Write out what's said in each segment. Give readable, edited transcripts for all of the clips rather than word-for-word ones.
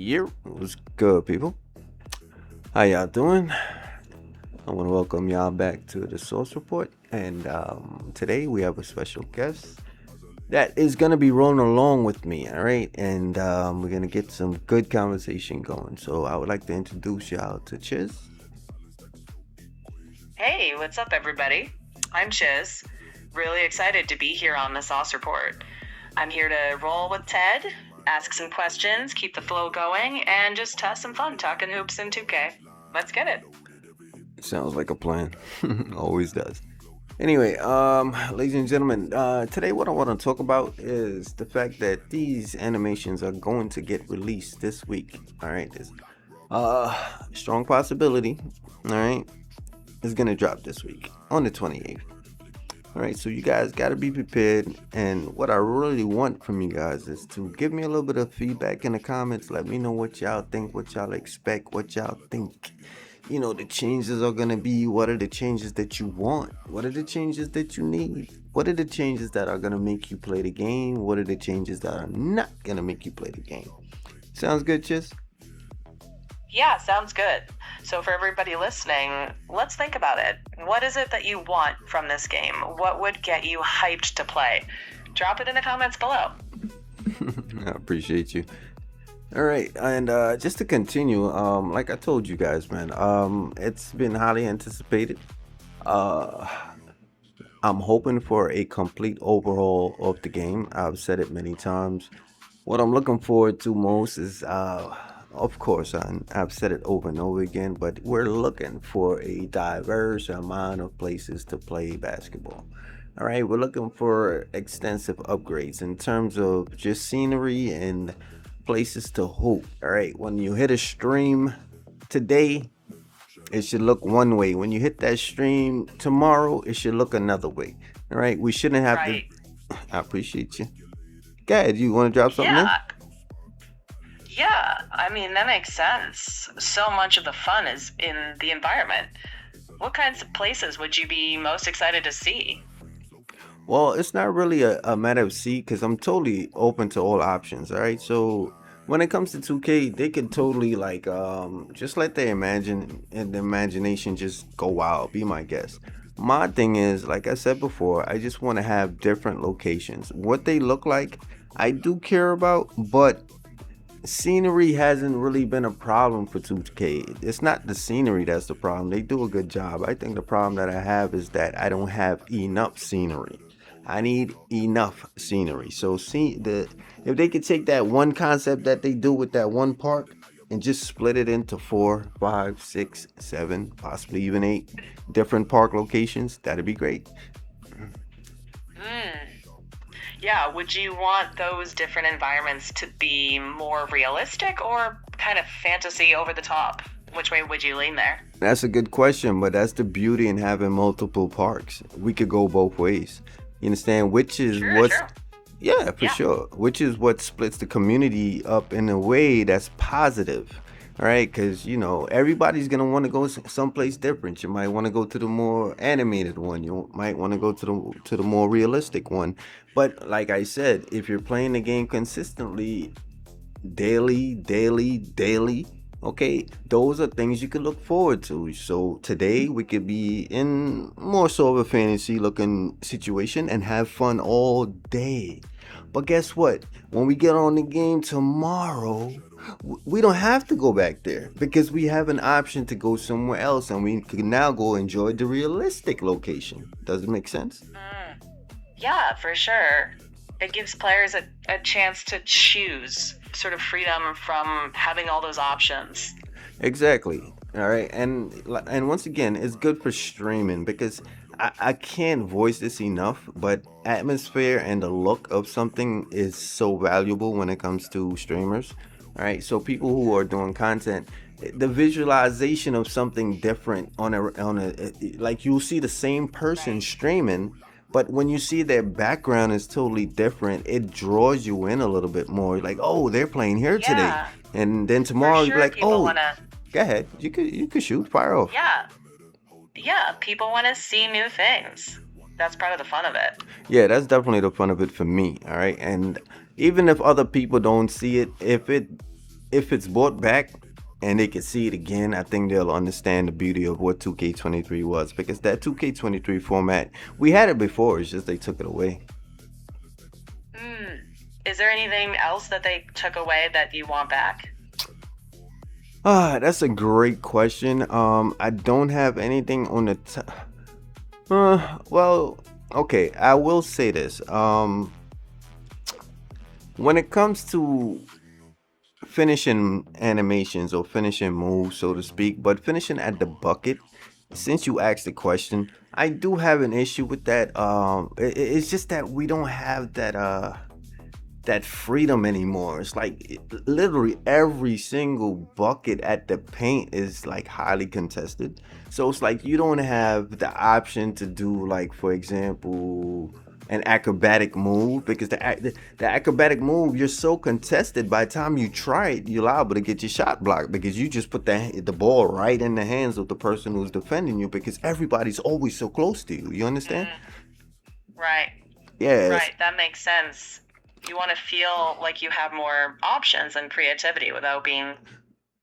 Yep, what's good, people? How y'all doing? I want to welcome y'all back to the Source Report, and today we have a special guest that is gonna be rolling along with me. All right, and we're gonna get some good conversation going. So I would like to introduce y'all to Chiz. Hey, what's up, everybody? I'm Chiz. Really excited to be here on the Sauce Report. I'm here to roll with Ted, ask some questions, keep the flow going, and just have some fun talking hoops in 2K. Let's get it. Sounds like a plan. Always does. Anyway, ladies and gentlemen, today what I want to talk about is the fact that these animations are going to get released this week. All right, there's strong possibility. All right, it's gonna drop this week on the 28th. All right, so you guys got to be prepared. And what I really want from you guys is to give me a little bit of feedback in the comments. Let me know what y'all think, what y'all expect, what y'all think. The changes are going to be. What are the changes that you want? What are the changes that you need? What are the changes that are going to make you play the game? What are the changes that are not going to make you play the game? Sounds good, Chiz? Yeah, sounds good. So for everybody listening, let's think about it. What is it that you want from this game? What would get you hyped to play? Drop it in the comments below. I appreciate you. All right, and just to continue, like I told you guys, man, it's been highly anticipated. Uh, I'm hoping for a complete overhaul of the game. I've said it many times. What I'm looking forward to most is, of course, I've said it over and over again, but we're looking for a diverse amount of places to play basketball. All right, we're looking for extensive upgrades in terms of just scenery and places to hoop. All right, when you hit a stream today, it should look one way. When you hit that stream tomorrow, it should look another way. All right, we shouldn't have Right. to. I appreciate you. Go ahead, you want to drop something in? Yeah, I mean, that makes sense. So much of the fun is in the environment. What kinds of places would you be most excited to see? Well, it's not really a matter of seed because I'm totally open to all options. All right. So when it comes to 2K, they could totally like just let their imagination just go wild. Be my guest. My thing is, like I said before, I just want to have different locations. What they look like, I do care about, but scenery hasn't really been a problem for 2K. It's not the scenery that's the problem. They do a good job. I think the problem that I have is that I don't have enough scenery. I need enough scenery. So if they could take that one concept that they do with that one park and just split it into 4, 5, 6, 7, possibly even 8 different park locations, that'd be great. Yeah, would you want those different environments to be more realistic or kind of fantasy over the top? Which way would you lean there? That's a good question, but that's the beauty in having multiple parks. We could go both ways. You understand? Which is what's Sure. Yeah, for sure. Which is what splits the community up in a way that's positive. All right, because everybody's gonna want to go someplace different. You might want to go to the more animated one. You might want to go to the more realistic one. But like I said, if you're playing the game consistently, daily, okay, those are things you can look forward to. So today we could be in more so of a fantasy looking situation and have fun all day. But guess what? When we get on the game tomorrow, we don't have to go back there because we have an option to go somewhere else and we can now go enjoy the realistic location. Does it make sense? Yeah, for sure. It gives players a chance to choose, sort of freedom from having all those options. Exactly. All right. And once again, it's good for streaming because I can't voice this enough, but atmosphere and the look of something is so valuable when it comes to streamers. All right. So people who are doing content, the visualization of something different on a like you'll see the same person streaming, but when you see their background is totally different, it draws you in a little bit more. Like, oh, they're playing here today, Yeah, and then for tomorrow you're sure like, people oh, want to, go ahead, you could shoot, fire off. yeah, people want to see new things. That's part of the fun of it. Yeah, that's definitely the fun of it for me. All right, and even if other people don't see it, if it's brought back and they can see it again, I think they'll understand the beauty of what 2K23 was, because that 2K23 format, we had it before, it's just they took it away. Is there anything else that they took away that you want back? That's a great question. I don't have anything on the well, okay, I will say this. When it comes to finishing animations or finishing moves, so to speak, but finishing at the bucket, since you asked the question, I do have an issue with that. It's just that we don't have that freedom anymore. It's like literally every single bucket at the paint is like highly contested. So it's like you don't have the option to do, like, for example, an acrobatic move, because the acrobatic move, you're so contested, by the time you try it, you're liable to get your shot blocked, because you just put the ball right in the hands of the person who's defending you, because everybody's always so close to you. You understand? Right. Yeah. Right, that makes sense. You want to feel like you have more options and creativity without being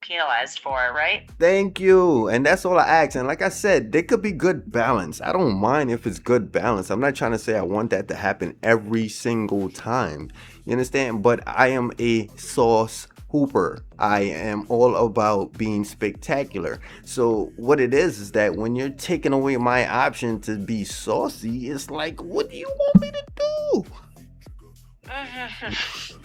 penalized for it, right? Thank you. And that's all I ask. And like I said, there could be good balance. I don't mind if it's good balance. I'm not trying to say I want that to happen every single time. You understand? But I am a sauce hooper. I am all about being spectacular. So what it is that when you're taking away my option to be saucy, it's like, what do you want me to do?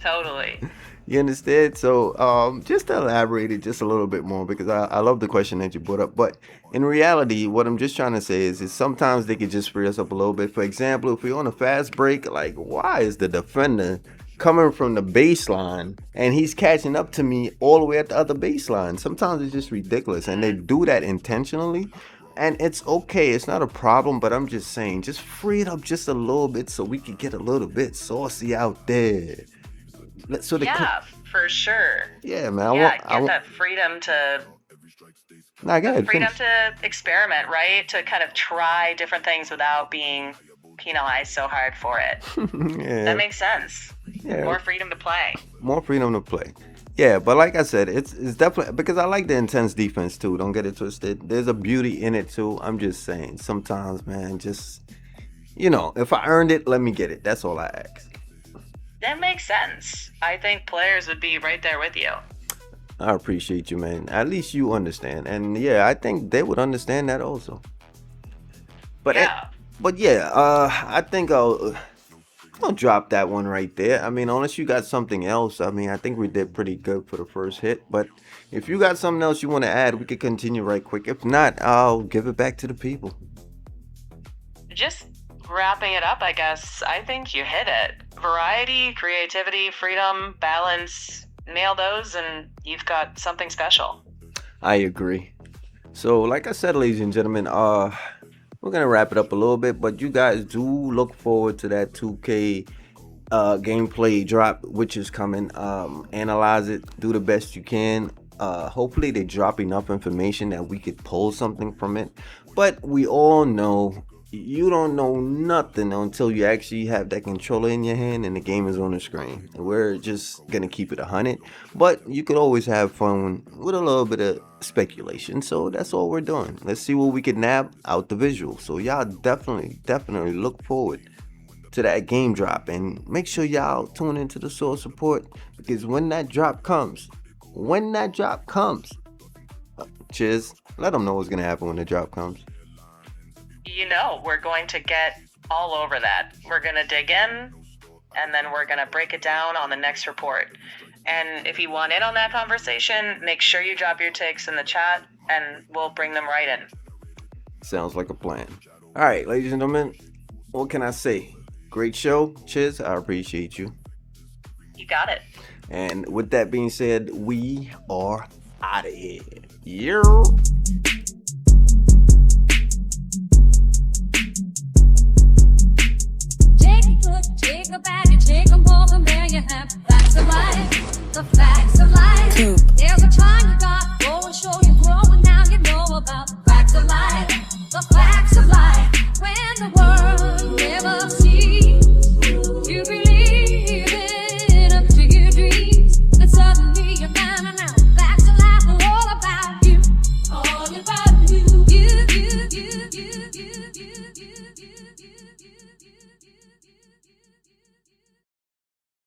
Totally. You understand? So just to elaborate it just a little bit more, because I love the question that you brought up. But in reality, what I'm just trying to say is sometimes they could just free us up a little bit. For example, if we're on a fast break, like, why is the defender coming from the baseline and he's catching up to me all the way at the other baseline? Sometimes it's just ridiculous, and they do that intentionally. And it's okay, it's not a problem, but I'm just saying, just free it up just a little bit so we can get a little bit saucy out there. Yeah, for sure. Yeah, man. Get that freedom to to experiment, right? To kind of try different things without being penalized so hard for it. Yeah. That makes sense. Yeah. More freedom to play. More freedom to play. Yeah, but like I said, it's definitely, because I like the intense defense too. Don't get it twisted. There's a beauty in it too. I'm just saying, sometimes, man, just, if I earned it, let me get it. That's all I ask. That makes sense. I think players would be right there with you. I appreciate you, man. At least you understand. And yeah, I think they would understand that also. But yeah. I think I'll drop that one right there. I mean, unless you got something else. I mean, I think we did pretty good for the first hit. But if you got something else you want to add, we could continue right quick. If not, I'll give it back to the people. Just wrapping it up, I guess. I think you hit it. Variety, creativity, freedom, balance. Nail those and you've got something special. I agree. So, like I said, ladies and gentlemen, we're gonna wrap it up a little bit, but you guys do look forward to that 2K gameplay drop, which is coming. Analyze it, do the best you can. Hopefully they drop enough information that we could pull something from it. But we all know you don't know nothing until you actually have that controller in your hand and the game is on the screen. We're just gonna keep it 100, but you could always have fun with a little bit of speculation. So that's all we're doing. Let's see what we can nab out the visual. So y'all definitely look forward to that game drop, and make sure y'all tune into the source support, because when that drop comes, Chiz, let them know what's gonna happen when the drop comes. We're going to get all over that. We're going to dig in, and then we're going to break it down on the next report. And if you want in on that conversation, make sure you drop your takes in the chat, and we'll bring them right in. Sounds like a plan. All right, ladies and gentlemen, what can I say? Great show, Chiz. I appreciate you. You got it. And with that being said, we are out of here. Yeah. Take a bag and take 'em all from there you have. That's the life, the facts.